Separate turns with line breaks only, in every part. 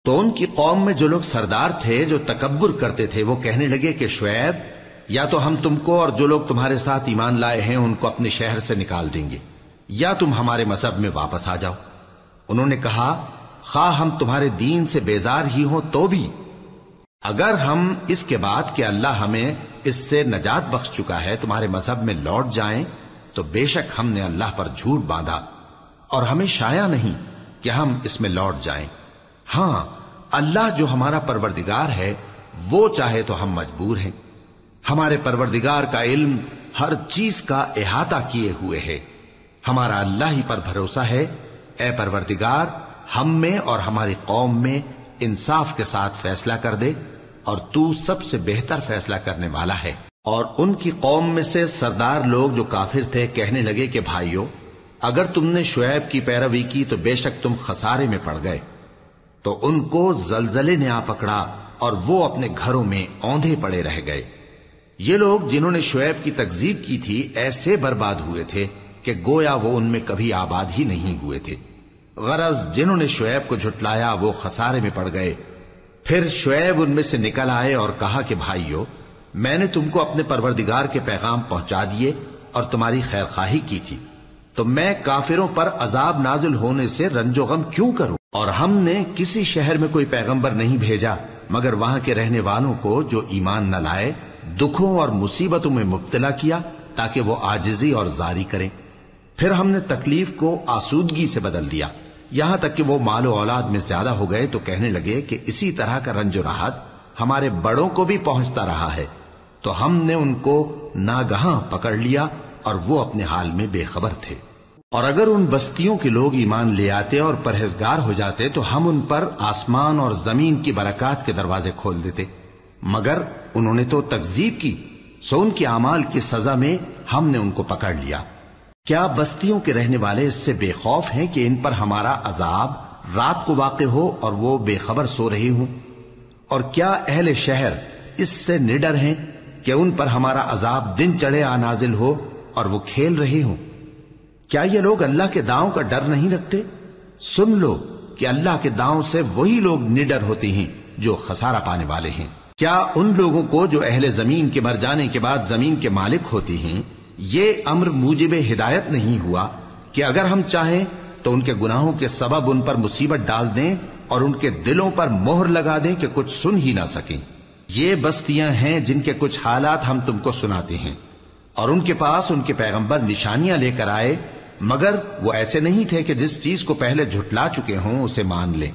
تو ان کی قوم میں جو لوگ سردار تھے جو تکبر کرتے تھے وہ کہنے لگے کہ شعیب، یا تو ہم تم کو اور جو لوگ تمہارے ساتھ ایمان لائے ہیں ان کو اپنے شہر سے نکال دیں گے، یا تم ہمارے مذہب میں واپس آ جاؤ۔ انہوں نے کہا خواہ ہم تمہارے دین سے بیزار ہی ہوں تو بھی اگر ہم اس کے بعد کہ اللہ ہمیں اس سے نجات بخش چکا ہے تمہارے مذہب میں لوٹ جائیں تو بے شک ہم نے اللہ پر جھوٹ باندھا اور ہمیں شایع نہیں کہ ہم اس میں لوٹ جائیں۔ ہاں اللہ جو ہمارا پروردگار ہے وہ چاہے تو ہم مجبور ہیں، ہمارے پروردگار کا علم ہر چیز کا احاطہ کیے ہوئے ہے، ہمارا اللہ ہی پر بھروسہ ہے۔ اے پروردگار ہم میں اور ہماری قوم میں انصاف کے ساتھ فیصلہ کر دے اور تو سب سے بہتر فیصلہ کرنے والا ہے۔ اور ان کی قوم میں سے سردار لوگ جو کافر تھے کہنے لگے کہ بھائیو، اگر تم نے شعیب کی پیروی کی تو بے شک تم خسارے میں پڑ گئے۔ تو ان کو زلزلے نے آ پکڑا اور وہ اپنے گھروں میں اوندھے پڑے رہ گئے۔ یہ لوگ جنہوں نے شعیب کی تکذیب کی تھی ایسے برباد ہوئے تھے کہ گویا وہ ان میں کبھی آباد ہی نہیں ہوئے تھے۔ غرض جنہوں نے شعیب کو جھٹلایا وہ خسارے میں پڑ گئے۔ پھر شعیب ان میں سے نکل آئے اور کہا کہ بھائیو، میں نے تم کو اپنے پروردگار کے پیغام پہنچا دیے اور تمہاری خیر خواہی کی تھی، تو میں کافروں پر عذاب نازل ہونے سے رنج و غم کیوں کروں؟ اور ہم نے کسی شہر میں کوئی پیغمبر نہیں بھیجا مگر وہاں کے رہنے والوں کو جو ایمان نہ لائے دکھوں اور مصیبتوں میں مبتلا کیا تاکہ وہ عاجزی اور زاری کریں۔ پھر ہم نے تکلیف کو آسودگی سے بدل دیا، یہاں تک کہ وہ مال و اولاد میں زیادہ ہو گئے تو کہنے لگے کہ اسی طرح کا رنج و راحت ہمارے بڑوں کو بھی پہنچتا رہا ہے، تو ہم نے ان کو ناگہاں پکڑ لیا اور وہ اپنے حال میں بے خبر تھے۔ اور اگر ان بستیوں کے لوگ ایمان لے آتے اور پرہیزگار ہو جاتے تو ہم ان پر آسمان اور زمین کی برکات کے دروازے کھول دیتے، مگر انہوں نے تو تکذیب کی، سو ان کے اعمال کی سزا میں ہم نے ان کو پکڑ لیا۔ کیا بستیوں کے رہنے والے اس سے بے خوف ہیں کہ ان پر ہمارا عذاب رات کو واقع ہو اور وہ بے خبر سو رہے ہوں؟ اور کیا اہل شہر اس سے نڈر ہیں کہ ان پر ہمارا عذاب دن چڑھے آ نازل ہو اور وہ کھیل رہے ہوں؟ کیا یہ لوگ اللہ کے داؤں کا ڈر نہیں رکھتے؟ سن لو کہ اللہ کے داؤں سے وہی لوگ نڈر ہوتے ہیں جو خسارہ پانے والے ہیں۔ کیا ان لوگوں کو جو اہل زمین کے مر جانے کے بعد زمین کے مالک ہوتے ہیں یہ امر موجب ہدایت نہیں ہوا کہ اگر ہم چاہیں تو ان کے گناہوں کے سبب ان پر مصیبت ڈال دیں اور ان کے دلوں پر مہر لگا دیں کہ کچھ سن ہی نہ سکیں؟ یہ بستیاں ہیں جن کے کچھ حالات ہم تم کو سناتے ہیں، اور ان کے پاس ان کے پیغمبر نشانیاں لے کر آئے مگر وہ ایسے نہیں تھے کہ جس چیز کو پہلے جھٹلا چکے ہوں اسے مان لیں۔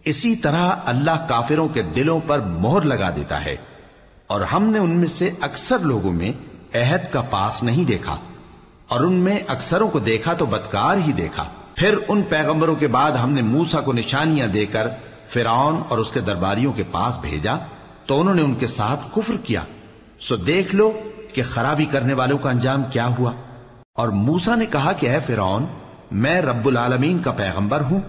اسی طرح اللہ کافروں کے دلوں پر مہر لگا دیتا ہے، اور ہم نے ان میں سے اکثر لوگوں میں عہد کا پاس نہیں دیکھا، اور ان میں اکثروں کو دیکھا تو بدکار ہی دیکھا۔ پھر ان پیغمبروں کے بعد ہم نے موسیٰ کو نشانیاں دے کر فرعون اور اس کے درباریوں کے پاس بھیجا تو انہوں نے ان کے ساتھ کفر کیا، سو دیکھ لو کہ خرابی کرنے والوں کا انجام کیا ہوا۔ اور موسیٰ نے کہا کہ اے فرعون، میں رب العالمین کا پیغمبر ہوں،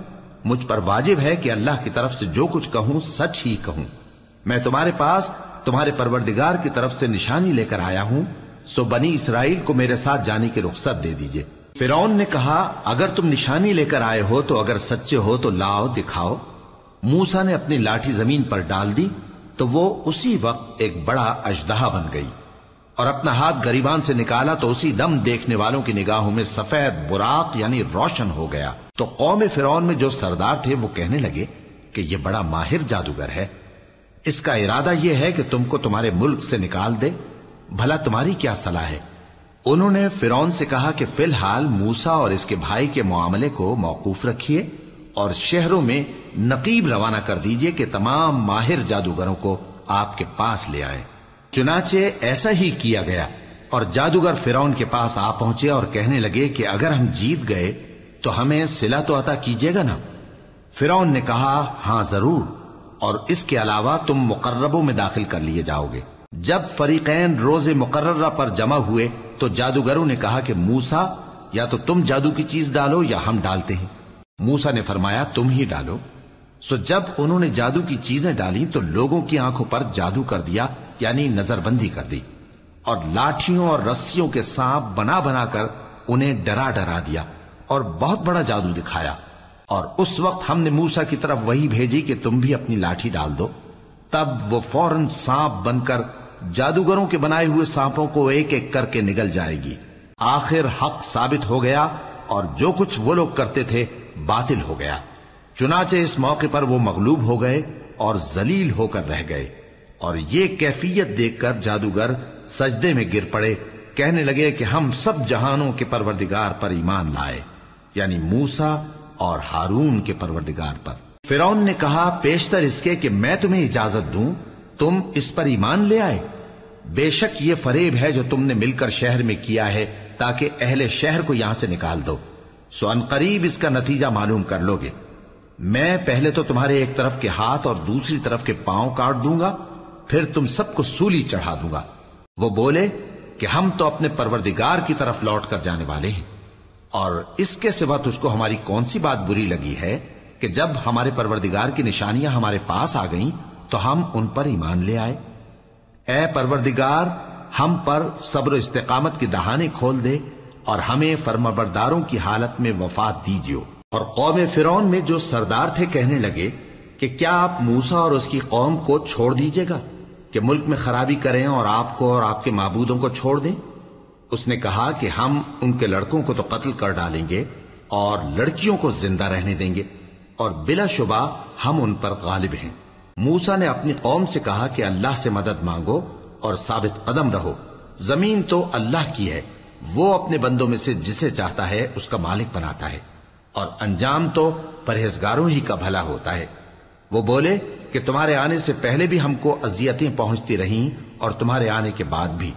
مجھ پر واجب ہے کہ اللہ کی طرف سے جو کچھ کہوں سچ ہی کہوں۔ میں تمہارے پاس تمہارے پروردگار کی طرف سے نشانی لے کر آیا ہوں، سو بنی اسرائیل کو میرے ساتھ جانے کی رخصت دے دیجئے۔ فرعون نے کہا اگر تم نشانی لے کر آئے ہو تو اگر سچے ہو تو لاؤ دکھاؤ۔ موسیٰ نے اپنی لاٹھی زمین پر ڈال دی تو وہ اسی وقت ایک بڑا اژدہا بن گئی، اور اپنا ہاتھ گریبان سے نکالا تو اسی دم دیکھنے والوں کی نگاہوں میں سفید براق یعنی روشن ہو گیا۔ تو قوم فرعون میں جو سردار تھے وہ کہنے لگے کہ یہ بڑا ماہر جادوگر ہے، اس کا ارادہ یہ ہے کہ تم کو تمہارے ملک سے نکال دے، بھلا تمہاری کیا صلاح ہے؟ انہوں نے فرعون سے کہا کہ فی الحال موسیٰ اور اس کے بھائی کے معاملے کو موقوف رکھیے اور شہروں میں نقیب روانہ کر دیجئے کہ تمام ماہر جادوگروں کو آپ کے پاس لے آئیں۔ چنانچہ ایسا ہی کیا گیا، اور جادوگر فرعون کے پاس آ پہنچے اور کہنے لگے کہ اگر ہم جیت گئے تو ہمیں صلہ تو عطا کیجیے گا نا؟ فرعون نے کہا ہاں ضرور، اور اس کے علاوہ تم مقربوں میں داخل کر لیے جاؤ گے۔ جب فریقین روز مقررہ پر جمع ہوئے تو جادوگروں نے کہا کہ موسیٰ یا تو تم جادو کی چیز ڈالو یا ہم ڈالتے ہیں۔ موسیٰ نے فرمایا تم ہی ڈالو۔ سو جب انہوں نے جادو کی چیزیں ڈالی تو لوگوں کی آنکھوں پر جادو کر دیا، یعنی نظر بندی کر دی، اور لاٹھیوں اور رسیوں کے سانپ بنا بنا کر انہیں ڈرا ڈرا دیا اور بہت بڑا جادو دکھایا، اور اس وقت ہم نے موسیٰ کی طرف وہی بھیجی کہ تم بھی اپنی لاٹھی ڈال دو، تب وہ فوراً سانپ بن کر جادوگروں کے بنائے ہوئے سانپوں کو ایک ایک کر کے نگل جائے گی۔ آخر حق ثابت ہو گیا اور جو کچھ وہ لوگ کرتے تھے باطل ہو گیا۔ چنانچہ اس موقع پر وہ مغلوب ہو گئے اور ذلیل ہو کر رہ گئے، اور یہ کیفیت دیکھ کر جادوگر سجدے میں گر پڑے، کہنے لگے کہ ہم سب جہانوں کے پروردگار پر ایمان لائے، یعنی موسیٰ اور ہارون کے پروردگار پر۔ فرعون نے کہا پیشتر اس کے کہ میں تمہیں اجازت دوں تم اس پر ایمان لے آئے، بے شک یہ فریب ہے جو تم نے مل کر شہر میں کیا ہے تاکہ اہل شہر کو یہاں سے نکال دو، سو ان قریب اس کا نتیجہ معلوم کر لو گے۔ میں پہلے تو تمہارے ایک طرف کے ہاتھ اور دوسری طرف کے پاؤں کاٹ دوں گا، پھر تم سب کو سولی چڑھا دوں گا۔ وہ بولے کہ ہم تو اپنے پروردگار کی طرف لوٹ کر جانے والے ہیں، اور اس کے سوا تجھ کو ہماری کون سی بات بری لگی ہے کہ جب ہمارے پروردگار کی نشانیاں ہمارے پاس آ گئیں تو ہم ان پر ایمان لے آئے۔ اے پروردگار، ہم پر صبر و استقامت کی دہانے کھول دے اور ہمیں فرمانبرداروں کی حالت میں وفات دیجیو۔ اور قوم فرعون میں جو سردار تھے کہنے لگے کہ کیا آپ موسیٰ اور اس کی قوم کو چھوڑ دیجیے گا کہ ملک میں خرابی کریں اور آپ کو اور آپ کے معبودوں کو چھوڑ دیں؟ اس نے کہا کہ ہم ان کے لڑکوں کو تو قتل کر ڈالیں گے اور لڑکیوں کو زندہ رہنے دیں گے، اور بلا شبہ ہم ان پر غالب ہیں۔ موسیٰ نے اپنی قوم سے کہا کہ اللہ سے مدد مانگو اور ثابت قدم رہو، زمین تو اللہ کی ہے، وہ اپنے بندوں میں سے جسے چاہتا ہے اس کا مالک بناتا ہے، اور انجام تو پرہیزگاروں ہی کا بھلا ہوتا ہے۔ وہ بولے کہ تمہارے آنے سے پہلے بھی ہم کو اذیتیں پہنچتی رہیں اور تمہارے آنے کے بعد بھی۔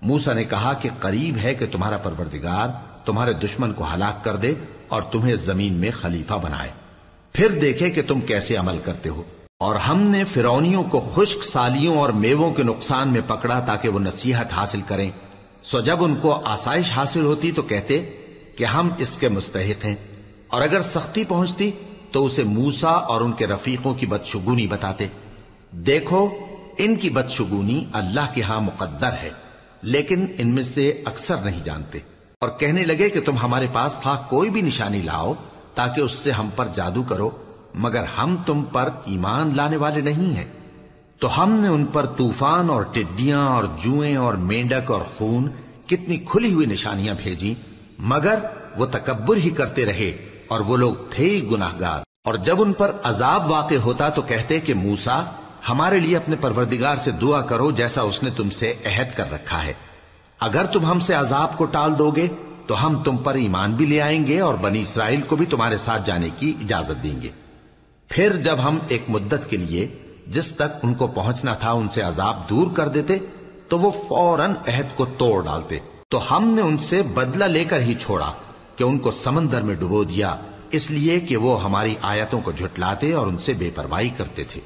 موسیٰ نے کہا کہ قریب ہے کہ تمہارا پروردگار تمہارے دشمن کو ہلاک کر دے اور تمہیں زمین میں خلیفہ بنائے، پھر دیکھے کہ تم کیسے عمل کرتے ہو۔ اور ہم نے فرعونیوں کو خشک سالیوں اور میووں کے نقصان میں پکڑا تاکہ وہ نصیحت حاصل کریں، سو جب ان کو آسائش حاصل ہوتی تو کہتے کہ ہم اس کے مستحق ہیں، اور اگر سختی پہنچتی تو اسے موسیٰ اور ان کے رفیقوں کی بدشگونی بتاتے۔ دیکھو ان کی بدشگونی اللہ کے ہاں مقدر ہے، لیکن ان میں سے اکثر نہیں جانتے۔ اور کہنے لگے کہ تم ہمارے پاس خواہ کوئی بھی نشانی لاؤ تاکہ اس سے ہم پر جادو کرو، مگر ہم تم پر ایمان لانے والے نہیں ہیں۔ تو ہم نے ان پر طوفان اور ٹڈیاں اور جوئیں اور مینڈک اور خون کتنی کھلی ہوئی نشانیاں بھیجی، مگر وہ تکبر ہی کرتے رہے اور وہ لوگ تھے ہی گناہگار۔ اور جب ان پر عذاب واقع ہوتا تو کہتے کہ موسیٰ ہمارے لیے اپنے پروردگار سے دعا کرو جیسا اس نے تم سے عہد کر رکھا ہے، اگر تم ہم سے عذاب کو ٹال دو گے تو ہم تم پر ایمان بھی لے آئیں گے اور بنی اسرائیل کو بھی تمہارے ساتھ جانے کی اجازت دیں گے۔ پھر جب ہم ایک مدت کے لیے جس تک ان کو پہنچنا تھا ان سے عذاب دور کر دیتے تو وہ فوراً عہد کو توڑ ڈالتے، تو ہم نے ان سے بدلہ لے کر ہی چھوڑا کہ ان کو سمندر میں ڈبو دیا، اس لیے کہ وہ ہماری آیتوں کو جھٹلاتے اور ان سے بے پرواہی کرتے تھے۔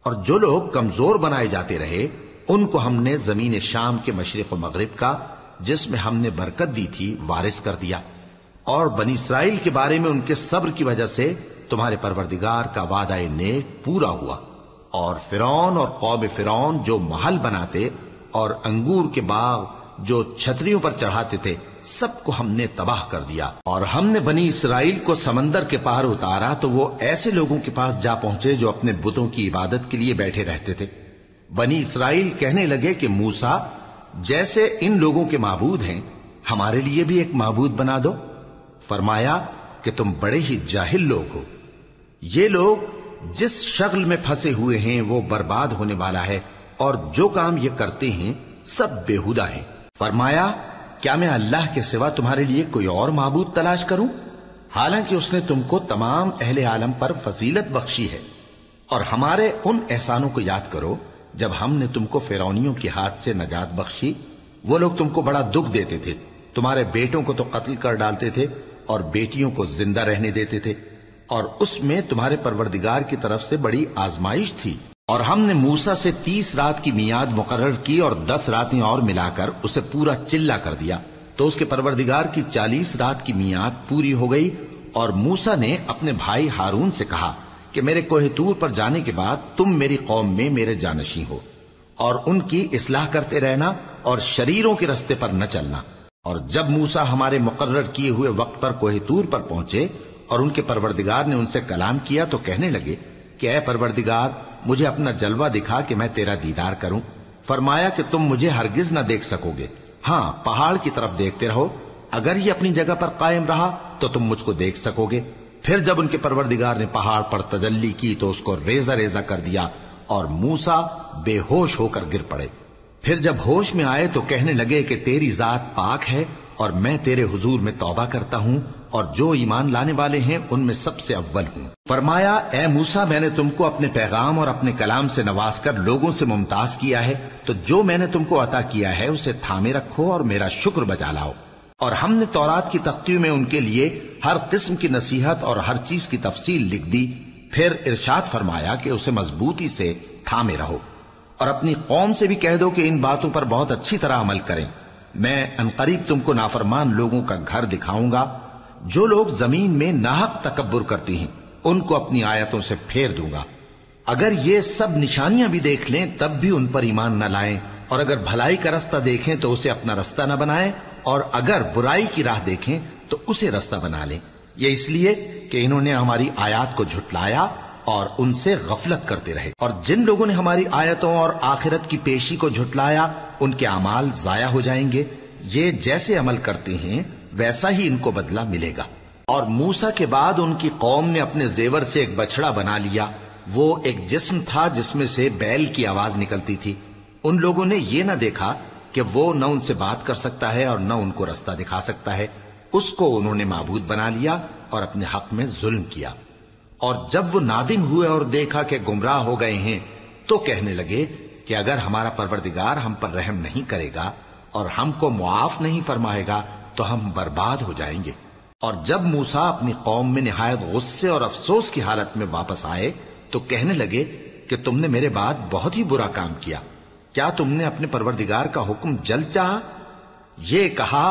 اور جو لوگ کمزور بنائے جاتے رہے ان کو ہم نے زمین شام کے مشرق و مغرب کا جس میں ہم نے برکت دی تھی وارث کر دیا، اور بنی اسرائیل کے بارے میں ان کے صبر کی وجہ سے تمہارے پروردگار کا وعدہ نیک پورا ہوا۔ اور فرعون اور قوم فرعون جو محل بناتے اور انگور کے باغ جو چھتریوں پر چڑھاتے تھے سب کو ہم نے تباہ کر دیا۔ اور ہم نے بنی اسرائیل کو سمندر کے پار اتارا تو وہ ایسے لوگوں کے پاس جا پہنچے جو اپنے بتوں کی عبادت کے لیے بیٹھے رہتے تھے۔ بنی اسرائیل کہنے لگے کہ موسیٰ جیسے ان لوگوں کے معبود ہیں ہمارے لیے بھی ایک معبود بنا دو۔ فرمایا کہ تم بڑے ہی جاہل لوگ ہو، یہ لوگ جس شغل میں پھنسے ہوئے ہیں وہ برباد ہونے والا ہے، اور جو کام یہ کرتے ہیں سب بےہودہ ہیں۔ فرمایا کیا میں اللہ کے سوا تمہارے لیے کوئی اور معبود تلاش کروں، حالانکہ اس نے تم کو تمام اہل عالم پر فضیلت بخشی ہے۔ اور ہمارے ان احسانوں کو یاد کرو جب ہم نے تم کو فرعونیوں کے ہاتھ سے نجات بخشی، وہ لوگ تم کو بڑا دکھ دیتے تھے، تمہارے بیٹوں کو تو قتل کر ڈالتے تھے اور بیٹیوں کو زندہ رہنے دیتے تھے، اور اس میں تمہارے پروردگار کی طرف سے بڑی آزمائش تھی۔ اور ہم نے موسیٰ سے 30 رات کی میعاد مقرر کی اور 10 راتیں اور ملا کر اسے پورا چلہ کر دیا، تو اس کے پروردگار کی 40 رات کی میعاد پوری ہو گئی۔ اور موسیٰ نے اپنے بھائی ہارون سے کہا کہ میرے کوہ طور پر جانے کے بعد تم میری قوم میں میرے جانشین ہو، اور ان کی اصلاح کرتے رہنا اور شریروں کے رستے پر نہ چلنا۔ اور جب موسیٰ ہمارے مقرر کیے ہوئے وقت پر کوہ طور پر پہنچے اور ان کے پروردگار نے ان سے کلام کیا تو کہنے لگے کہ اے پروردگار مجھے اپنا جلوہ دکھا کہ میں تیرا دیدار کروں۔ فرمایا کہ تم مجھے ہرگز نہ دیکھ سکو گے، ہاں پہاڑ کی طرف دیکھتے رہو، اگر یہ اپنی جگہ پر قائم رہا تو تم مجھ کو دیکھ سکو گے۔ پھر جب ان کے پروردگار نے پہاڑ پر تجلی کی تو اس کو ریزہ ریزہ کر دیا اور موسیٰ بے ہوش ہو کر گر پڑے۔ پھر جب ہوش میں آئے تو کہنے لگے کہ تیری ذات پاک ہے اور میں تیرے حضور میں توبہ کرتا ہوں اور جو ایمان لانے والے ہیں ان میں سب سے اول ہوں۔ فرمایا اے موسیٰ میں نے تم کو اپنے پیغام اور اپنے کلام سے نواز کر لوگوں سے ممتاز کیا ہے، تو جو میں نے تم کو عطا کیا ہے اسے تھامے رکھو اور میرا شکر بجا لاؤ۔ اور ہم نے تورات کی تختیوں میں ان کے لیے ہر قسم کی نصیحت اور ہر چیز کی تفصیل لکھ دی۔ پھر ارشاد فرمایا کہ اسے مضبوطی سے تھامے رہو اور اپنی قوم سے بھی کہہ دو کہ ان باتوں پر بہت اچھی طرح عمل کریں۔ میں انقریب تم کو نافرمان لوگوں کا گھر دکھاؤں گا، جو لوگ زمین میں ناحق تکبر کرتی ہیں ان کو اپنی آیتوں سے پھیر دوں گا۔ اگر یہ سب نشانیاں بھی دیکھ لیں تب بھی ان پر ایمان نہ لائیں، اور اگر بھلائی کا رستہ دیکھیں تو اسے اپنا رستہ نہ بنائیں، اور اگر برائی کی راہ دیکھیں تو اسے رستہ بنا لیں۔ یہ اس لیے کہ انہوں نے ہماری آیات کو جھٹلایا اور ان سے غفلت کرتے رہے، اور جن لوگوں نے ہماری آیتوں اور آخرت کی پیشی کو جھٹلایا ان کے اعمال ضائع ہو جائیں گے۔ یہ جیسے عمل کرتے ہیں ویسا ہی ان کو بدلہ ملے گا۔ اور موسیٰ کے بعد ان کی قوم نے اپنے زیور سے ایک بچڑا بنا لیا، وہ ایک جسم تھا جس میں سے بیل کی آواز نکلتی تھی۔ ان لوگوں نے یہ نہ دیکھا کہ وہ نہ ان سے بات کر سکتا ہے اور نہ ان کو رستہ دکھا سکتا ہے، اس کو انہوں نے معبود بنا لیا اور اپنے حق میں ظلم کیا۔ اور جب وہ نادم ہوئے اور دیکھا کہ گمراہ ہو گئے ہیں تو کہنے لگے کہ اگر ہمارا پروردگار ہم پر رحم نہیں کرے گا اور ہم کو معاف نہیں فرمائے گا تو ہم برباد ہو جائیں گے۔ اور جب موسیٰ اپنی قوم میں نہایت غصے اور افسوس کی حالت میں واپس آئے تو کہنے لگے کہ تم نے میرے بعد بہت ہی برا کام کیا، کیا تم نے اپنے پروردگار کا حکم جلد چاہا؟ یہ کہا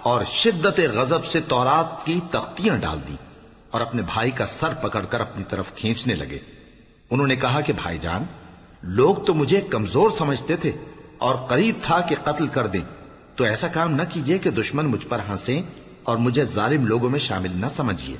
اور شدت غضب سے تورات کی تختیاں ڈال دی اور اپنے بھائی کا سر پکڑ کر اپنی طرف کھینچنے لگے۔ انہوں نے کہا کہ بھائی جان، لوگ تو مجھے کمزور سمجھتے تھے اور قریب تھا کہ قتل کر دیں، تو ایسا کام نہ کیجیے کہ دشمن مجھ پر ہنسیں اور مجھے ظالم لوگوں میں شامل نہ سمجھیے۔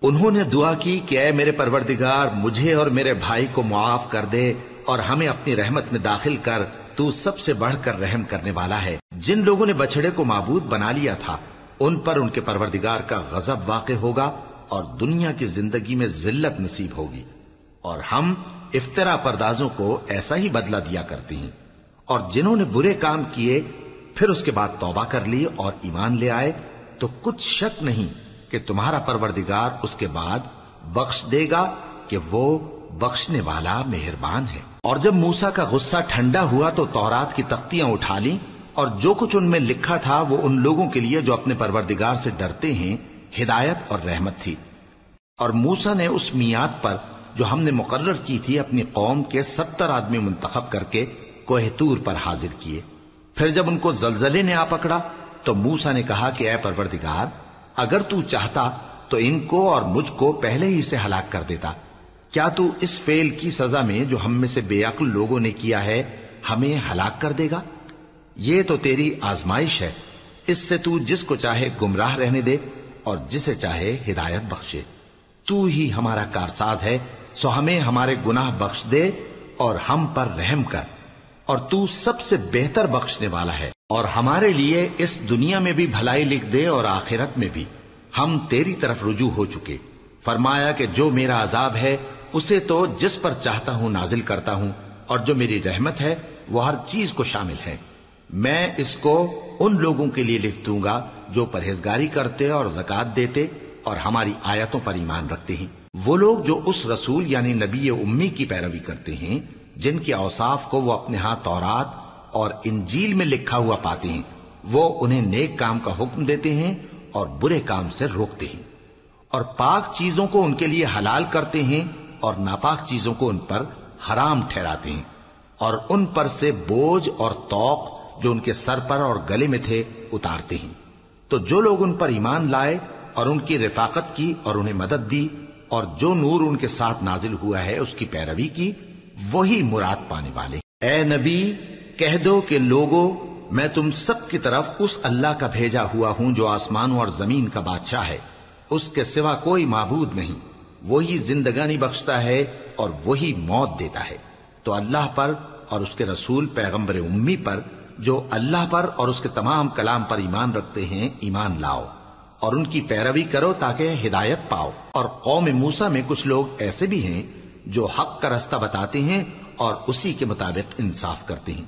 انہوں نے دعا کی کہ اے میرے پروردگار مجھے اور میرے بھائی کو معاف کر دے اور ہمیں اپنی رحمت میں داخل کر، تو سب سے بڑھ کر رحم کرنے والا ہے۔ جن لوگوں نے بچڑے کو معبود بنا لیا تھا ان پر ان کے پروردگار کا غضب واقع ہوگا اور دنیا کی زندگی میں ذلت نصیب ہوگی، اور ہم افترا پردازوں کو ایسا ہی بدلہ دیا کرتے ہیں۔ اور جنہوں نے برے کام کیے پھر اس کے بعد توبہ کر لی اور ایمان لے آئے تو کچھ شک نہیں کہ تمہارا پروردگار اس کے بعد بخش دے گا کہ وہ بخشنے والا مہربان ہے۔ اور جب موسیٰ کا غصہ ٹھنڈا ہوا تو تورات کی تختیاں اٹھا لیں اور جو کچھ ان میں لکھا تھا وہ ان لوگوں کے لیے جو اپنے پروردگار سے ڈرتے ہیں ہدایت اور رحمت تھی۔ اور موسیٰ نے اس میعاد پر جو ہم نے مقرر کی تھی اپنی قوم کے 70 آدمی منتخب کر کے کوہ طور پر حاضر کیے۔ پھر جب ان کو زلزلے نے آ پکڑا تو موسیٰ نے کہا کہ اے پروردگار اگر تو چاہتا تو ان کو اور مجھ کو پہلے ہی سے ہلاک کر دیتا، کیا تو اس فعل کی سزا میں جو ہم میں سے بے عقل لوگوں نے کیا ہے ہمیں ہلاک کر دے گا؟ یہ تو تیری آزمائش ہے، اس سے تو جس کو چاہے گمراہ رہنے دے اور جسے چاہے ہدایت بخشے۔ تو ہی ہمارا کارساز ہے، سو ہمیں ہمارے گناہ بخش دے اور ہم پر رحم کر، اور تو سب سے بہتر بخشنے والا ہے، اور ہمارے لیے اس دنیا میں بھی بھلائی لکھ دے اور آخرت میں بھی، ہم تیری طرف رجوع ہو چکے۔ فرمایا کہ جو میرا عذاب ہے اسے تو جس پر چاہتا ہوں نازل کرتا ہوں، اور جو میری رحمت ہے وہ ہر چیز کو شامل ہے۔ میں اس کو ان لوگوں کے لیے لکھ دوں گا جو پرہیزگاری کرتے اور زکوٰۃ دیتے اور ہماری آیتوں پر ایمان رکھتے ہیں، وہ لوگ جو اس رسول یعنی نبی امی کی پیروی کرتے ہیں جن کے اوصاف کو وہ اپنے ہاں تورات اور انجیل میں لکھا ہوا پاتے ہیں، وہ انہیں نیک کام کا حکم دیتے ہیں اور برے کام سے روکتے ہیں، اور پاک چیزوں کو ان کے لیے حلال کرتے ہیں اور ناپاک چیزوں کو ان پر حرام ٹھہراتے ہیں، اور ان پر سے بوجھ اور طوق جو ان کے سر پر اور گلے میں تھے اتارتے ہیں۔ تو جو لوگ ان پر ایمان لائے اور ان کی رفاقت کی اور انہیں مدد دی اور جو نور ان کے ساتھ نازل ہوا ہے اس کی پیروی کی، وہی مراد پانے والے۔ اے نبی کہہ دو کہ لوگو میں تم سب کی طرف اس اللہ کا بھیجا ہوا ہوں جو آسمانوں اور زمین کا بادشاہ ہے، اس کے سوا کوئی معبود نہیں، وہی زندگانی بخشتا ہے اور وہی موت دیتا ہے۔ تو اللہ پر اور اس کے رسول پیغمبر امی پر جو اللہ پر اور اس کے تمام کلام پر ایمان رکھتے ہیں ایمان لاؤ اور ان کی پیروی کرو تاکہ ہدایت پاؤ۔ اور قوم موسیٰ میں کچھ لوگ ایسے بھی ہیں جو حق کا رستہ بتاتے ہیں اور اسی کے مطابق انصاف کرتے ہیں۔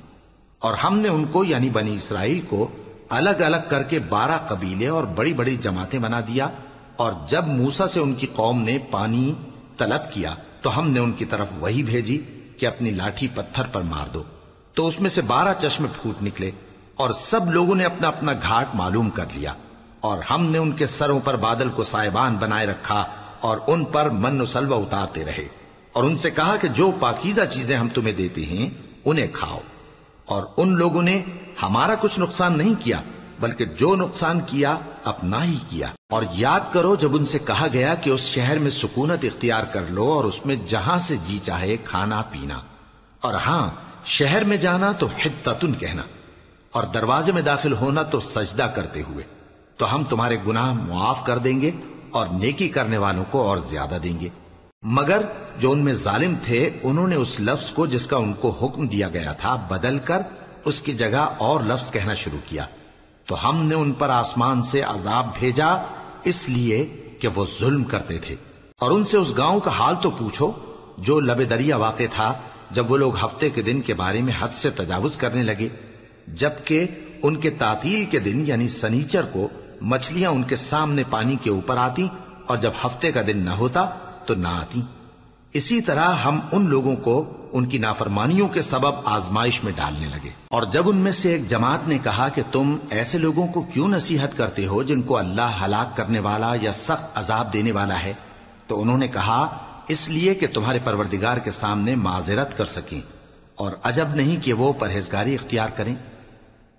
اور ہم نے ان کو یعنی بنی اسرائیل کو الگ الگ کر کے 12 قبیلے اور بڑی بڑی جماعتیں بنا دیا، اور جب موسیٰ سے ان کی قوم نے پانی طلب کیا تو ہم نے ان کی طرف وہی بھیجی کہ اپنی لاٹھی پتھر پر مار دو، تو اس میں سے 12 چشمے پھوٹ نکلے، اور سب لوگوں نے اپنا اپنا گھاٹ معلوم کر لیا، اور ہم نے ان کے سروں پر بادل کو سائبان بنائے رکھا اور ان پر من و سلوہ اتارتے رہے، اور ان سے کہا کہ جو پاکیزہ چیزیں ہم تمہیں دیتے ہیں انہیں کھاؤ۔ اور ان لوگوں نے ہمارا کچھ نقصان نہیں کیا بلکہ جو نقصان کیا اپنا ہی کیا۔ اور یاد کرو جب ان سے کہا گیا کہ اس شہر میں سکونت اختیار کر لو اور اس میں جہاں سے جی چاہے کھانا پینا، اور ہاں شہر میں جانا تو حتتن کہنا، اور دروازے میں داخل ہونا تو سجدہ کرتے ہوئے، تو ہم تمہارے گناہ معاف کر دیں گے اور نیکی کرنے والوں کو اور زیادہ دیں گے۔ مگر جو ان میں ظالم تھے انہوں نے اس لفظ کو جس کا ان کو حکم دیا گیا تھا بدل کر اس کی جگہ اور لفظ کہنا شروع کیا، تو ہم نے ان پر آسمان سے عذاب بھیجا اس لیے کہ وہ ظلم کرتے تھے۔ اور ان سے اس گاؤں کا حال تو پوچھو جو لب دریا واقع تھا، جب وہ لوگ ہفتے کے دن کے بارے میں حد سے تجاوز کرنے لگے، جبکہ ان کے تعطیل کے دن یعنی سنیچر کو مچھلیاں ان کے سامنے پانی کے اوپر آتی، اور جب ہفتے کا دن نہ ہوتا تو نہ آتی۔ اسی طرح ہم ان لوگوں کو ان کی نافرمانیوں کے سبب آزمائش میں ڈالنے لگے۔ اور جب ان میں سے ایک جماعت نے کہا کہ تم ایسے لوگوں کو کیوں نصیحت کرتے ہو جن کو اللہ ہلاک کرنے والا یا سخت عذاب دینے والا ہے، تو انہوں نے کہا اس لیے کہ تمہارے پروردگار کے سامنے معذرت کر سکیں، اور عجب نہیں کہ وہ پرہیزگاری اختیار کریں۔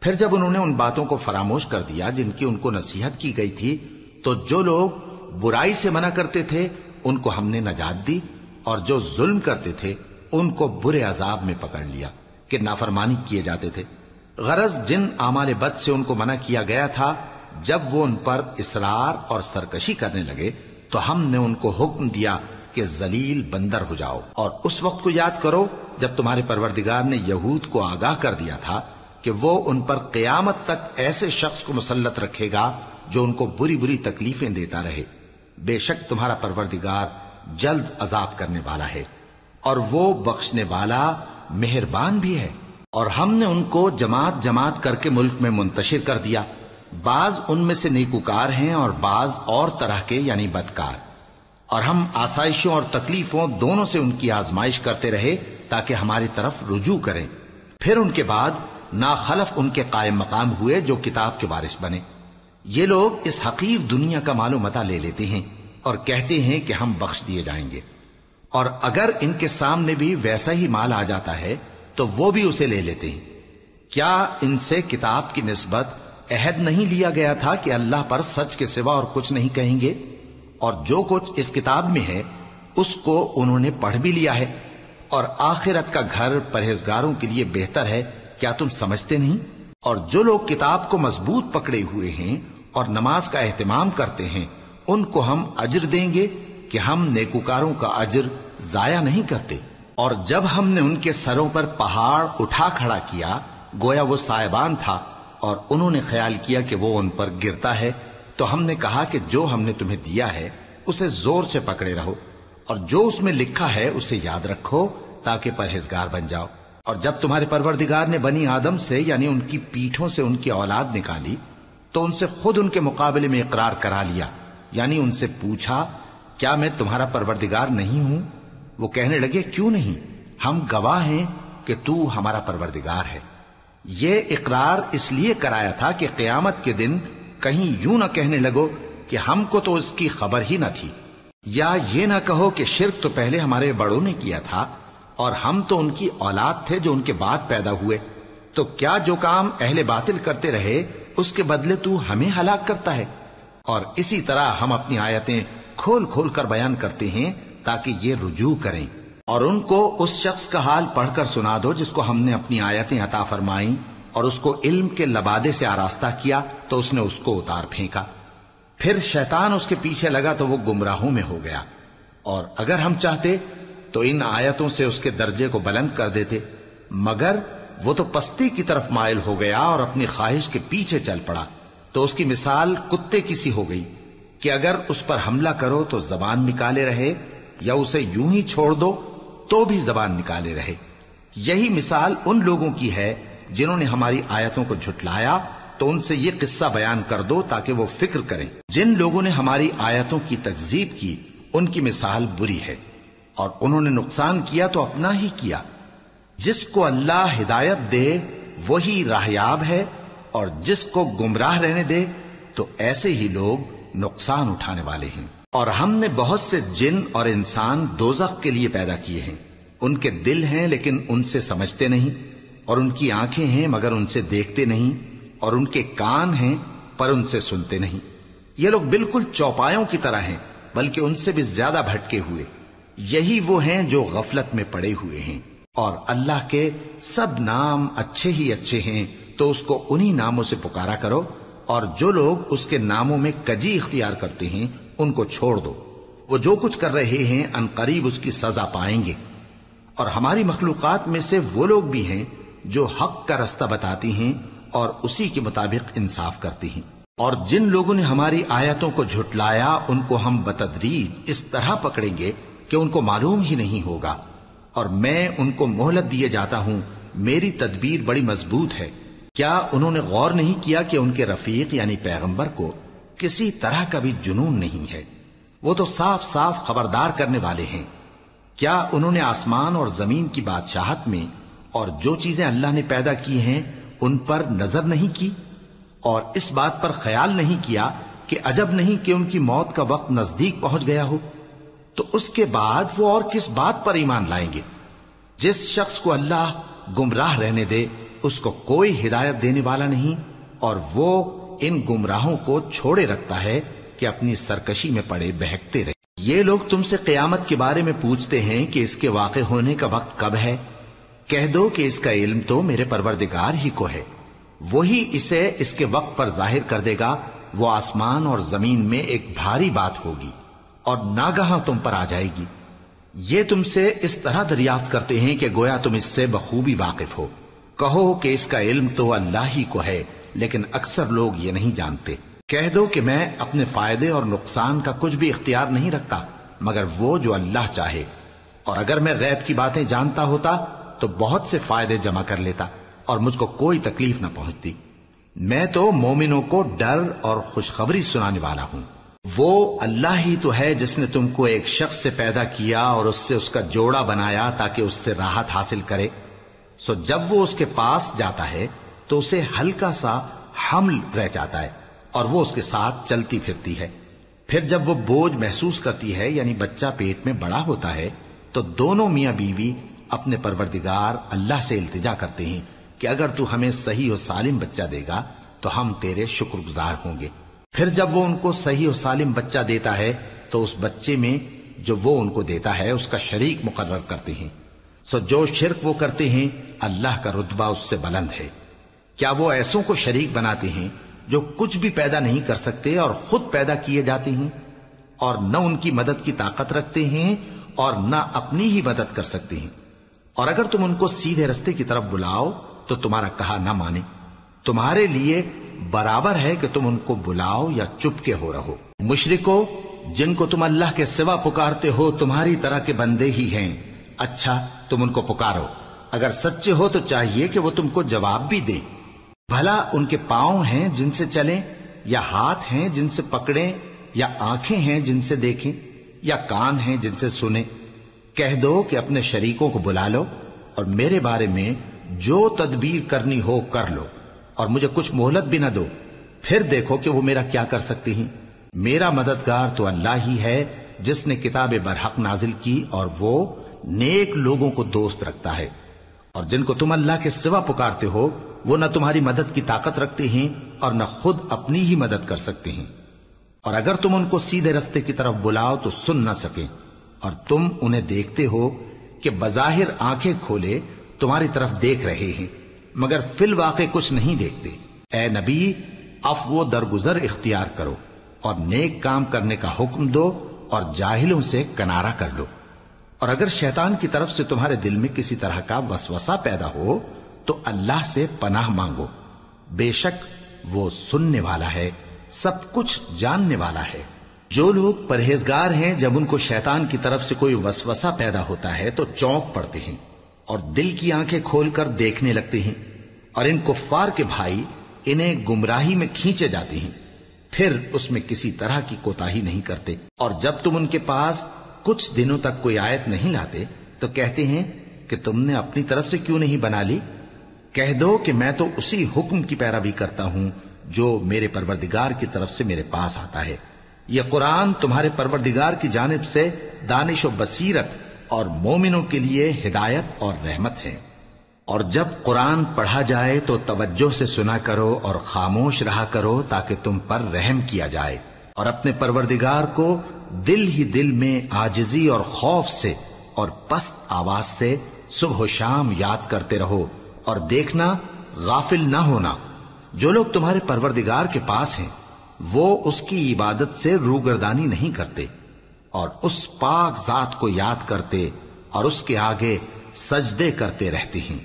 پھر جب انہوں نے ان باتوں کو فراموش کر دیا جن کی ان کو نصیحت کی گئی تھی، تو جو لوگ برائی سے منع کرتے تھے ان کو ہم نے نجات دی، اور جو ظلم کرتے تھے ان کو برے عذاب میں پکڑ لیا کہ نافرمانی کیے جاتے تھے۔ غرض جن اعمال بد سے ان کو منع کیا گیا تھا، جب وہ ان پر اصرار اور سرکشی کرنے لگے تو ہم نے ان کو حکم دیا کہ ذلیل بندر ہو جاؤ۔ اور اس وقت کو یاد کرو جب تمہارے پروردگار نے یہود کو آگاہ کر دیا تھا کہ وہ ان پر قیامت تک ایسے شخص کو مسلط رکھے گا جو ان کو بری بری تکلیفیں دیتا رہے۔ بے شک تمہارا پروردگار جلد عذاب کرنے والا ہے، اور وہ بخشنے والا مہربان بھی ہے۔ اور ہم نے ان کو جماعت جماعت کر کے ملک میں منتشر کر دیا، بعض ان میں سے نیکوکار ہیں اور بعض اور طرح کے یعنی بدکار، اور ہم آسائشوں اور تکلیفوں دونوں سے ان کی آزمائش کرتے رہے تاکہ ہماری طرف رجوع کریں۔ پھر ان کے بعد ناخلف ان کے قائم مقام ہوئے جو کتاب کے وارث بنے۔ یہ لوگ اس حقیر دنیا کا مال و متاع لے لیتے ہیں اور کہتے ہیں کہ ہم بخش دیے جائیں گے، اور اگر ان کے سامنے بھی ویسا ہی مال آ جاتا ہے تو وہ بھی اسے لے لیتے ہیں۔ کیا ان سے کتاب کی نسبت عہد نہیں لیا گیا تھا کہ اللہ پر سچ کے سوا اور کچھ نہیں کہیں گے؟ اور جو کچھ اس کتاب میں ہے اس کو انہوں نے پڑھ بھی لیا ہے، اور آخرت کا گھر پرہیزگاروں کے لیے بہتر ہے، کیا تم سمجھتے نہیں؟ اور جو لوگ کتاب کو مضبوط پکڑے ہوئے ہیں اور نماز کا اہتمام کرتے ہیں ان کو ہم اجر دیں گے کہ ہم نیکوکاروں کا اجر ضائع نہیں کرتے۔ اور جب ہم نے ان کے سروں پر پہاڑ اٹھا کھڑا کیا گویا وہ سائبان تھا، اور انہوں نے خیال کیا کہ وہ ان پر گرتا ہے، تو ہم نے کہا کہ جو ہم نے تمہیں دیا ہے اسے زور سے پکڑے رہو، اور جو اس میں لکھا ہے اسے یاد رکھو تاکہ پرہیزگار بن جاؤ۔ اور جب تمہارے پروردگار نے بنی آدم سے یعنی ان کی پیٹھوں سے ان کی اولاد نکالی تو ان سے خود ان کے مقابلے میں اقرار کرا لیا، یعنی ان سے پوچھا کیا میں تمہارا پروردگار نہیں ہوں؟ وہ کہنے لگے کیوں نہیں، ہم گواہ ہیں کہ تو ہمارا پروردگار ہے۔ یہ اقرار اس لیے کرایا تھا کہ قیامت کے دن کہیں یوں نہ کہنے لگو کہ ہم کو تو اس کی خبر ہی نہ تھی، یا یہ نہ کہو کہ شرک تو پہلے ہمارے بڑوں نے کیا تھا اور ہم تو ان کی اولاد تھے جو ان کے بعد پیدا ہوئے، تو کیا جو کام اہل باطل کرتے رہے اس کے بدلے تو ہمیں ہلاک کرتا ہے؟ اور اسی طرح ہم اپنی آیتیں کھول کھول کر بیان کرتے ہیں تاکہ یہ رجوع کریں۔ اور ان کو اس شخص کا حال پڑھ کر سنا دو جس کو ہم نے اپنی آیتیں عطا فرمائیں اور اس کو علم کے لبادے سے آراستہ کیا تو اس نے اس کو اتار پھینکا۔ پھر شیطان اس کے پیچھے لگا تو وہ گمراہوں میں ہو گیا، اور اگر ہم چاہتے تو ان آیتوں سے اس کے درجے کو بلند کر دیتے، مگر وہ تو پستی کی طرف مائل ہو گیا اور اپنی خواہش کے پیچھے چل پڑا، تو اس کی مثال کتے کی سی ہو گئی کہ اگر اس پر حملہ کرو تو زبان نکالے رہے، یا اسے یوں ہی چھوڑ دو تو بھی زبان نکالے رہے۔ یہی مثال ان لوگوں کی ہے جنہوں نے ہماری آیتوں کو جھٹلایا، تو ان سے یہ قصہ بیان کر دو تاکہ وہ فکر کریں۔ جن لوگوں نے ہماری آیتوں کی تکذیب کی ان کی مثال بری ہے، اور انہوں نے نقصان کیا تو اپنا ہی کیا۔ جس کو اللہ ہدایت دے وہی راہیاب ہے، اور جس کو گمراہ رہنے دے تو ایسے ہی لوگ نقصان اٹھانے والے ہیں۔ اور ہم نے بہت سے جن اور انسان دوزخ کے لیے پیدا کیے ہیں، ان کے دل ہیں لیکن ان سے سمجھتے نہیں، اور ان کی آنکھیں ہیں مگر ان سے دیکھتے نہیں، اور ان کے کان ہیں پر ان سے سنتے نہیں۔ یہ لوگ بالکل چوپایوں کی طرح ہیں، بلکہ ان سے بھی زیادہ بھٹکے ہوئے۔ یہی وہ ہیں جو غفلت میں پڑے ہوئے ہیں۔ اور اللہ کے سب نام اچھے ہی اچھے ہیں، تو اس کو انہی ناموں سے پکارا کرو، اور جو لوگ اس کے ناموں میں کجی اختیار کرتے ہیں ان کو چھوڑ دو۔ وہ جو کچھ کر رہے ہیں ان قریب اس کی سزا پائیں گے۔ اور ہماری مخلوقات میں سے وہ لوگ بھی ہیں جو حق کا رستہ بتاتی ہیں اور اسی کے مطابق انصاف کرتی ہیں۔ اور جن لوگوں نے ہماری آیتوں کو جھٹلایا ان کو ہم بتدریج اس طرح پکڑیں گے کہ ان کو معلوم ہی نہیں ہوگا، اور میں ان کو مہلت دیے جاتا ہوں، میری تدبیر بڑی مضبوط ہے۔ کیا انہوں نے غور نہیں کیا کہ ان کے رفیق یعنی پیغمبر کو کسی طرح کا بھی جنون نہیں ہے؟ وہ تو صاف صاف خبردار کرنے والے ہیں۔ کیا انہوں نے آسمان اور زمین کی بادشاہت میں اور جو چیزیں اللہ نے پیدا کی ہیں ان پر نظر نہیں کی، اور اس بات پر خیال نہیں کیا کہ عجب نہیں کہ ان کی موت کا وقت نزدیک پہنچ گیا ہو؟ تو اس کے بعد وہ اور کس بات پر ایمان لائیں گے؟ جس شخص کو اللہ گمراہ رہنے دے اس کو کوئی ہدایت دینے والا نہیں، اور وہ ان گمراہوں کو چھوڑے رکھتا ہے کہ اپنی سرکشی میں پڑے بہکتے رہے۔ یہ لوگ تم سے قیامت کے بارے میں پوچھتے ہیں کہ اس کے واقع ہونے کا وقت کب ہے؟ کہہ دو کہ اس کا علم تو میرے پروردگار ہی کو ہے، وہی اسے اس کے وقت پر ظاہر کر دے گا۔ وہ آسمان اور زمین میں ایک بھاری بات ہوگی اور ناگہاں تم پر آ جائے گی۔ یہ تم سے اس طرح دریافت کرتے ہیں کہ گویا تم اس سے بخوبی واقف ہو۔ کہو کہ اس کا علم تو اللہ ہی کو ہے، لیکن اکثر لوگ یہ نہیں جانتے۔ کہہ دو کہ میں اپنے فائدے اور نقصان کا کچھ بھی اختیار نہیں رکھتا مگر وہ جو اللہ چاہے، اور اگر میں غیب کی باتیں جانتا ہوتا تو بہت سے فائدے جمع کر لیتا اور مجھ کو کوئی تکلیف نہ پہنچتی۔ میں تو مومنوں کو ڈر اور خوشخبری سنانے والا ہوں۔ وہ اللہ ہی تو ہے جس نے تم کو ایک شخص سے پیدا کیا اور اس سے اس کا جوڑا بنایا تاکہ اس سے راحت حاصل کرے۔ سو جب وہ اس کے پاس جاتا ہے تو اسے ہلکا سا حمل رہ جاتا ہے اور وہ اس کے ساتھ چلتی پھرتی ہے۔ پھر جب وہ بوجھ محسوس کرتی ہے یعنی بچہ پیٹ میں بڑا ہوتا ہے تو دونوں میاں بیوی اپنے پروردگار اللہ سے التجا کرتے ہیں کہ اگر تو ہمیں صحیح و سالم بچہ دے گا تو ہم تیرے شکر گزار ہوں گے۔ پھر جب وہ ان کو صحیح و سالم بچہ دیتا ہے تو اس بچے میں جو وہ ان کو دیتا ہے اس کا شریک مقرر کرتے ہیں۔ سو جو شرک وہ کرتے ہیں اللہ کا رتبہ اس سے بلند ہے۔ کیا وہ ایسوں کو شریک بناتے ہیں جو کچھ بھی پیدا نہیں کر سکتے اور خود پیدا کیے جاتے ہیں، اور نہ ان کی مدد کی طاقت رکھتے ہیں اور نہ اپنی ہی مدد کر سکتے ہیں؟ اور اگر تم ان کو سیدھے رستے کی طرف بلاؤ تو تمہارا کہا نہ مانے۔ تمہارے لیے برابر ہے کہ تم ان کو بلاؤ یا چپ کے ہو رہو۔ مشرکو، جن کو تم اللہ کے سوا پکارتے ہو تمہاری طرح کے بندے ہی ہیں، اچھا تم ان کو پکارو، اگر سچے ہو تو چاہیے کہ وہ تم کو جواب بھی دیں۔ بھلا ان کے پاؤں ہیں جن سے چلیں، یا ہاتھ ہیں جن سے پکڑیں، یا آنکھیں ہیں جن سے دیکھیں، یا کان ہیں جن سے سنیں؟ کہہ دو کہ اپنے شریکوں کو بلا لو اور میرے بارے میں جو تدبیر کرنی ہو کر لو، اور مجھے کچھ مہلت بھی نہ دو، پھر دیکھو کہ وہ میرا کیا کر سکتی ہیں۔ میرا مددگار تو اللہ ہی ہے جس نے کتاب برحق نازل کی، اور وہ نیک لوگوں کو دوست رکھتا ہے۔ اور جن کو تم اللہ کے سوا پکارتے ہو وہ نہ تمہاری مدد کی طاقت رکھتے ہیں اور نہ خود اپنی ہی مدد کر سکتے ہیں، اور اگر تم ان کو سیدھے رستے کی طرف بلاؤ تو سن نہ سکیں، اور تم انہیں دیکھتے ہو کہ بظاہر آنکھیں کھولے تمہاری طرف دیکھ رہے ہیں مگر فی الواقع کچھ نہیں دیکھتے۔ اے نبی، عفو و درگزر اختیار کرو اور نیک کام کرنے کا حکم دو اور جاہلوں سے کنارہ کر لو۔ اور اگر شیطان کی طرف سے تمہارے دل میں کسی طرح کا وسوسہ پیدا ہو تو اللہ سے پناہ مانگو، بے شک وہ سننے والا ہے، سب کچھ جاننے والا ہے۔ جو لوگ پرہیزگار ہیں جب ان کو شیطان کی طرف سے کوئی وسوسہ پیدا ہوتا ہے تو چونک پڑتے ہیں اور دل کی آنکھیں کھول کر دیکھنے لگتے ہیں، اور ان کفار کے بھائی انہیں گمراہی میں کھینچے جاتے ہیں، پھر اس میں کسی طرح کی کوتاہی نہیں کرتے۔ اور جب تم ان کے پاس کچھ دنوں تک کوئی آیت نہیں لاتے تو کہتے ہیں کہ تم نے اپنی طرف سے کیوں نہیں بنا لی؟ کہہ دو کہ میں تو اسی حکم کی پیروی کرتا ہوں جو میرے پروردگار کی طرف سے میرے پاس آتا ہے۔ یہ قرآن تمہارے پروردگار کی جانب سے دانش و بصیرت اور مومنوں کے لیے ہدایت اور رحمت ہے۔ اور جب قرآن پڑھا جائے تو توجہ سے سنا کرو اور خاموش رہا کرو تاکہ تم پر رحم کیا جائے، اور اپنے پروردگار کو دل ہی دل میں عاجزی اور خوف سے اور پست آواز سے صبح و شام یاد کرتے رہو، اور دیکھنا غافل نہ ہونا۔ جو لوگ تمہارے پروردگار کے پاس ہیں وہ اس کی عبادت سے روگردانی نہیں کرتے اور اس پاک ذات کو یاد کرتے اور اس کے آگے سجدے کرتے رہتے ہیں۔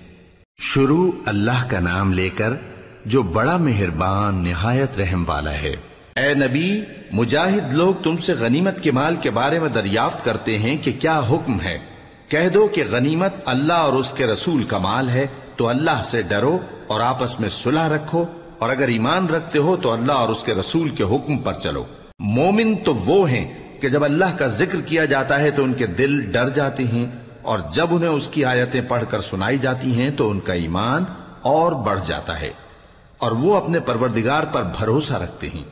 شروع اللہ کا نام لے کر جو بڑا مہربان نہایت رحم والا ہے۔ اے نبی، مجاہد لوگ تم سے غنیمت کے مال کے بارے میں دریافت کرتے ہیں کہ کیا حکم ہے۔ کہہ دو کہ غنیمت اللہ اور اس کے رسول کا مال ہے، تو اللہ سے ڈرو اور آپس میں صلح رکھو، اور اگر ایمان رکھتے ہو تو اللہ اور اس کے رسول کے حکم پر چلو۔ مومن تو وہ ہیں کہ جب اللہ کا ذکر کیا جاتا ہے تو ان کے دل ڈر جاتے ہیں، اور جب انہیں اس کی آیتیں پڑھ کر سنائی جاتی ہیں تو ان کا ایمان اور بڑھ جاتا ہے، اور وہ اپنے پروردگار پر بھروسہ رکھتے ہیں۔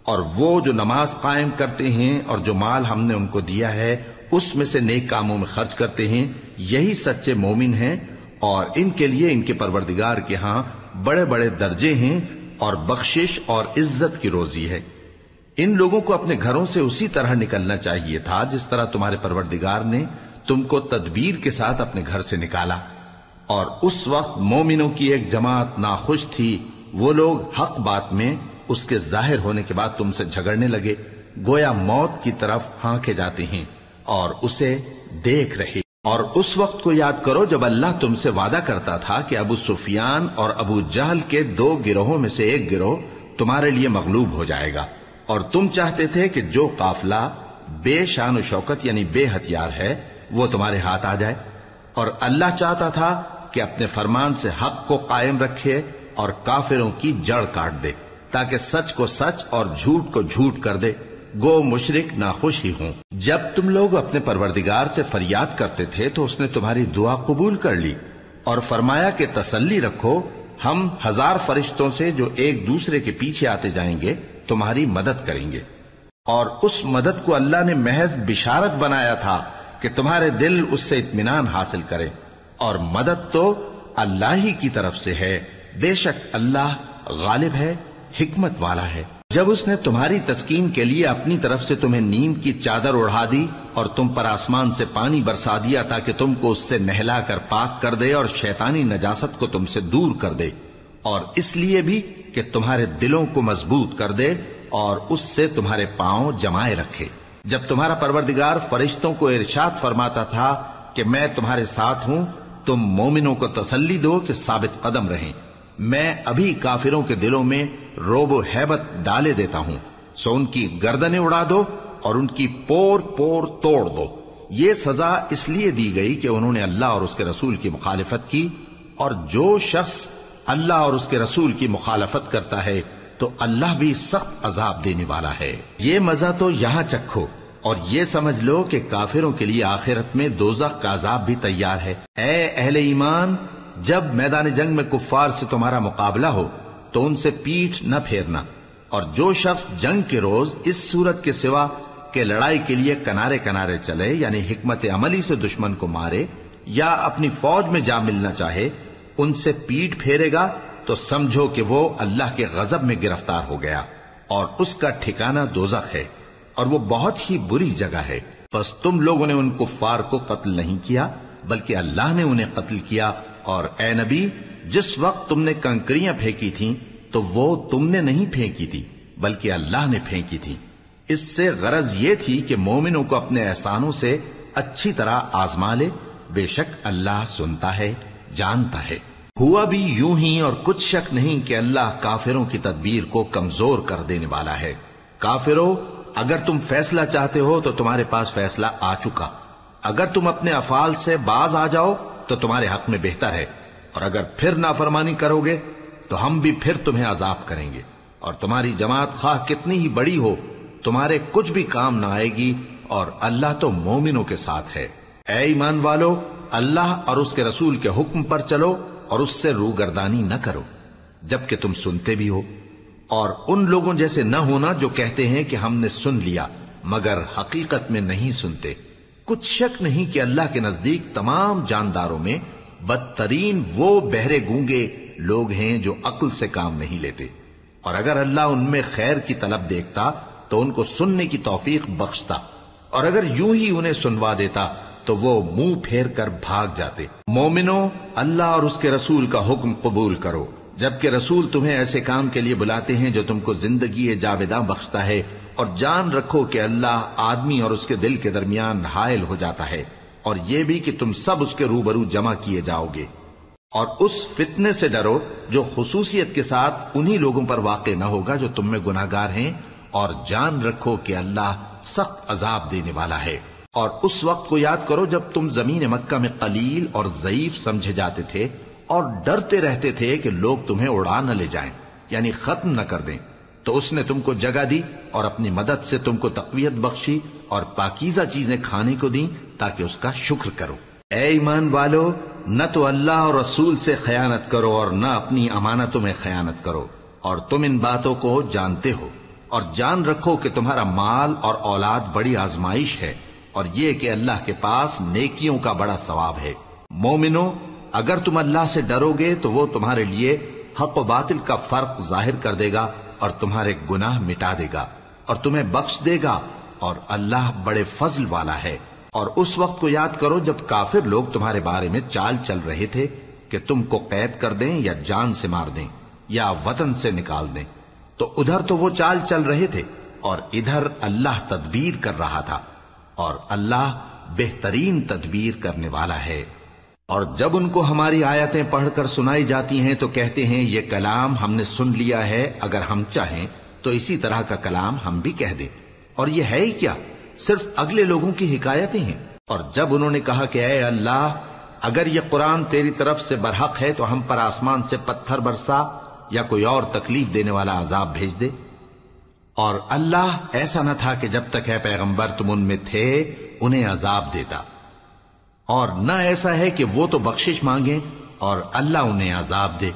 اور وہ جو نماز قائم کرتے ہیں اور جو مال ہم نے ان کو دیا ہے اس میں سے نیک کاموں میں خرچ کرتے ہیں، یہی سچے مومن ہیں، اور ان کے لیے ان کے پروردگار کے ہاں بڑے بڑے درجے ہیں اور بخشش اور عزت کی روزی ہے۔ ان لوگوں کو اپنے گھروں سے اسی طرح نکلنا چاہیے تھا جس طرح تمہارے پروردگار نے تم کو تدبیر کے ساتھ اپنے گھر سے نکالا۔ اور اس وقت مومنوں کی ایک جماعت ناخوش تھی، وہ لوگ حق بات میں اس کے ظاہر ہونے کے بعد تم سے جھگڑنے لگے، گویا موت کی طرف ہانکے جاتے ہیں اور اسے دیکھ رہے۔ اور اس وقت کو یاد کرو جب اللہ تم سے وعدہ کرتا تھا کہ ابو سفیان اور ابو جہل کے 2 گروہوں میں سے ایک گروہ تمہارے لیے مغلوب ہو جائے گا، اور تم چاہتے تھے کہ جو قافلہ بے شان و شوکت یعنی بے ہتھیار ہے وہ تمہارے ہاتھ آ جائے، اور اللہ چاہتا تھا کہ اپنے فرمان سے حق کو قائم رکھے اور کافروں کی جڑ کاٹ دے، تاکہ سچ کو سچ اور جھوٹ کو جھوٹ کر دے، گو مشرک ناخوش ہی ہوں۔ جب تم لوگ اپنے پروردگار سے فریاد کرتے تھے تو اس نے تمہاری دعا قبول کر لی اور فرمایا کہ تسلی رکھو، ہم 1000 فرشتوں سے جو ایک دوسرے کے پیچھے آتے جائیں گے تمہاری مدد کریں گے۔ اور اس مدد کو اللہ نے محض بشارت بنایا تھا کہ تمہارے دل اس سے اطمینان حاصل کریں، اور مدد تو اللہ ہی کی طرف سے ہے، بے شک اللہ غالب ہے، حکمت والا ہے۔ جب اس نے تمہاری تسکین کے لیے اپنی طرف سے تمہیں نیم کی چادر اڑا دی اور تم پر آسمان سے پانی برسا دیا تاکہ تم کو اس سے نہلا کر پاک کر دے اور شیطانی نجاست کو تم سے دور کر دے، اور اس لیے بھی کہ تمہارے دلوں کو مضبوط کر دے اور اس سے تمہارے پاؤں جمائے رکھے۔ جب تمہارا پروردگار فرشتوں کو ارشاد فرماتا تھا کہ میں تمہارے ساتھ ہوں، تم مومنوں کو تسلی دو کہ ثابت قدم رہیں، میں ابھی کافروں کے دلوں میں روب و ہیبت ڈالے دیتا ہوں، سو ان کی گردنیں اڑا دو اور ان کی پور پور توڑ دو۔ یہ سزا اس لیے دی گئی کہ انہوں نے اللہ اور اس کے رسول کی مخالفت کی، اور جو شخص اللہ اور اس کے رسول کی مخالفت کرتا ہے تو اللہ بھی سخت عذاب دینے والا ہے۔ یہ مزہ تو یہاں چکھو، اور یہ سمجھ لو کہ کافروں کے لیے آخرت میں دوزخ کا عذاب بھی تیار ہے۔ اے اہل ایمان، جب میدان جنگ میں کفار سے تمہارا مقابلہ ہو تو ان سے پیٹھ نہ پھیرنا، اور جو شخص جنگ کے روز اس صورت کے سوا کہ لڑائی کے لیے کنارے کنارے چلے یعنی حکمت عملی سے دشمن کو مارے یا اپنی فوج میں جا ملنا چاہے، ان سے پیٹھ پھیرے گا تو سمجھو کہ وہ اللہ کے غضب میں گرفتار ہو گیا، اور اس کا ٹھکانہ دوزخ ہے، اور وہ بہت ہی بری جگہ ہے۔ بس تم لوگوں نے ان کفار کو قتل نہیں کیا بلکہ اللہ نے انہیں قتل کیا، اور اے نبی، جس وقت تم نے کنکریاں پھینکی تھیں تو وہ تم نے نہیں پھینکی تھی بلکہ اللہ نے پھینکی تھی، اس سے غرض یہ تھی کہ مومنوں کو اپنے احسانوں سے اچھی طرح آزما لے، بے شک اللہ سنتا ہے، جانتا ہے۔ ہوا بھی یوں ہی، اور کچھ شک نہیں کہ اللہ کافروں کی تدبیر کو کمزور کر دینے والا ہے۔ کافروں، اگر تم فیصلہ چاہتے ہو تو تمہارے پاس فیصلہ آ چکا، اگر تم اپنے افعال سے باز آ جاؤ تو تمہارے حق میں بہتر ہے، اور اگر پھر نافرمانی کرو گے تو ہم بھی پھر تمہیں عذاب کریں گے، اور تمہاری جماعت خواہ کتنی ہی بڑی ہو تمہارے کچھ بھی کام نہ آئے گی، اور اللہ تو مومنوں کے ساتھ ہے۔ اے ایمان والو، اللہ اور اس کے رسول کے حکم پر چلو اور اس سے روگردانی نہ کرو جبکہ تم سنتے بھی ہو، اور ان لوگوں جیسے نہ ہونا جو کہتے ہیں کہ ہم نے سن لیا مگر حقیقت میں نہیں سنتے۔ کچھ شک نہیں کہ اللہ کے نزدیک تمام جانداروں میں بدترین وہ بہرے گونگے لوگ ہیں جو عقل سے کام نہیں لیتے، اور اگر اللہ ان میں خیر کی طلب دیکھتا تو ان کو سننے کی توفیق بخشتا، اور اگر یوں ہی انہیں سنوا دیتا تو وہ منہ پھیر کر بھاگ جاتے۔ مومنوں، اللہ اور اس کے رسول کا حکم قبول کرو جبکہ رسول تمہیں ایسے کام کے لیے بلاتے ہیں جو تم کو زندگی جاوداں بخشتا ہے، اور جان رکھو کہ اللہ آدمی اور اس کے دل کے درمیان حائل ہو جاتا ہے، اور یہ بھی کہ تم سب اس کے روبرو جمع کیے جاؤ گے۔ اور اس فتنے سے ڈرو جو خصوصیت کے ساتھ انہی لوگوں پر واقع نہ ہوگا جو تم میں گناہگار ہیں، اور جان رکھو کہ اللہ سخت عذاب دینے والا ہے۔ اور اس وقت کو یاد کرو جب تم زمین مکہ میں قلیل اور ضعیف سمجھے جاتے تھے اور ڈرتے رہتے تھے کہ لوگ تمہیں اڑا نہ لے جائیں، یعنی ختم نہ کر دیں، تو اس نے تم کو جگہ دی اور اپنی مدد سے تم کو تقویت بخشی اور پاکیزہ چیزیں کھانے کو دیں تاکہ اس کا شکر کرو۔ اے ایمان والو، نہ تو اللہ اور رسول سے خیانت کرو اور نہ اپنی امانتوں میں خیانت کرو، اور تم ان باتوں کو جانتے ہو، اور جان رکھو کہ تمہارا مال اور اولاد بڑی آزمائش ہے، اور یہ کہ اللہ کے پاس نیکیوں کا بڑا ثواب ہے۔ مومنو، اگر تم اللہ سے ڈرو گے تو وہ تمہارے لیے حق و باطل کا فرق ظاہر کر دے گا اور تمہارے گناہ مٹا دے گا اور تمہیں بخش دے گا، اور اللہ بڑے فضل والا ہے۔ اور اس وقت کو یاد کرو جب کافر لوگ تمہارے بارے میں چال چل رہے تھے کہ تم کو قید کر دیں یا جان سے مار دیں یا وطن سے نکال دیں، تو ادھر تو وہ چال چل رہے تھے اور ادھر اللہ تدبیر کر رہا تھا، اور اللہ بہترین تدبیر کرنے والا ہے۔ اور جب ان کو ہماری آیتیں پڑھ کر سنائی جاتی ہیں تو کہتے ہیں یہ کلام ہم نے سن لیا ہے، اگر ہم چاہیں تو اسی طرح کا کلام ہم بھی کہہ دیں، اور یہ ہے ہی کیا، صرف اگلے لوگوں کی حکایتیں ہیں۔ اور جب انہوں نے کہا کہ اے اللہ، اگر یہ قرآن تیری طرف سے برحق ہے تو ہم پر آسمان سے پتھر برسا یا کوئی اور تکلیف دینے والا عذاب بھیج دے، اور اللہ ایسا نہ تھا کہ جب تک اے پیغمبر تم ان میں تھے انہیں عذاب دیتا، اور نہ ایسا ہے کہ وہ تو بخشش مانگیں اور اللہ انہیں عذاب دے۔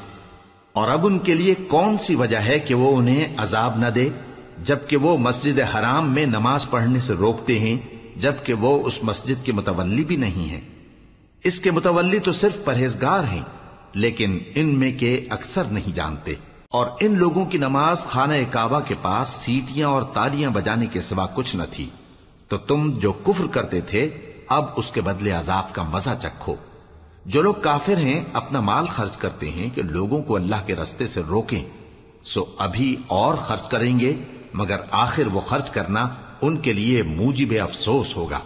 اور اب ان کے لیے کون سی وجہ ہے کہ وہ انہیں عذاب نہ دے، جبکہ وہ مسجد حرام میں نماز پڑھنے سے روکتے ہیں، جبکہ وہ اس مسجد کے متولی بھی نہیں ہیں۔ اس کے متولی تو صرف پرہیزگار ہیں، لیکن ان میں کے اکثر نہیں جانتے۔ اور ان لوگوں کی نماز خانہ کعبہ کے پاس سیٹیاں اور تالیاں بجانے کے سوا کچھ نہ تھی، تو تم جو کفر کرتے تھے اب اس کے بدلے عذاب کا مزہ چکھو۔ جو لوگ کافر ہیں اپنا مال خرچ کرتے ہیں کہ لوگوں کو اللہ کے رستے سے روکیں، سو ابھی اور خرچ کریں گے، مگر آخر وہ خرچ کرنا ان کے لیے موجب افسوس ہوگا،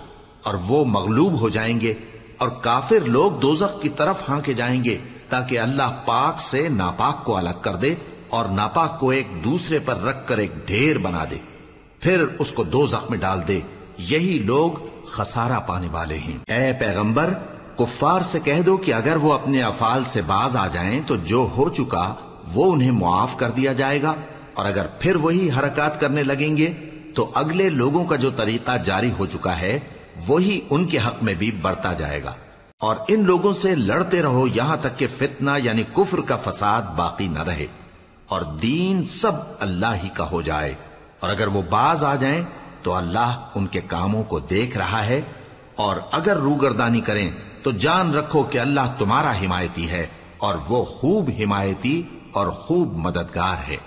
اور وہ مغلوب ہو جائیں گے، اور کافر لوگ دوزخ کی طرف ہانکے جائیں گے تاکہ اللہ پاک سے ناپاک کو الگ کر دے اور ناپاک کو ایک دوسرے پر رکھ کر ایک ڈھیر بنا دے، پھر اس کو دوزخ میں ڈال دے۔ یہی لوگ خسارہ پانے والے ہیں۔ اے پیغمبر، کفار سے کہہ دو کہ اگر وہ اپنے افعال سے باز آ جائیں تو جو ہو چکا وہ انہیں معاف کر دیا جائے گا، اور اگر پھر وہی حرکات کرنے لگیں گے تو اگلے لوگوں کا جو طریقہ جاری ہو چکا ہے وہی ان کے حق میں بھی برتا جائے گا۔ اور ان لوگوں سے لڑتے رہو یہاں تک کہ فتنہ یعنی کفر کا فساد باقی نہ رہے اور دین سب اللہ ہی کا ہو جائے، اور اگر وہ باز آ جائیں تو اللہ ان کے کاموں کو دیکھ رہا ہے، اور اگر روگردانی کریں تو جان رکھو کہ اللہ تمہارا حمایتی ہے، اور وہ خوب حمایتی اور خوب مددگار ہے۔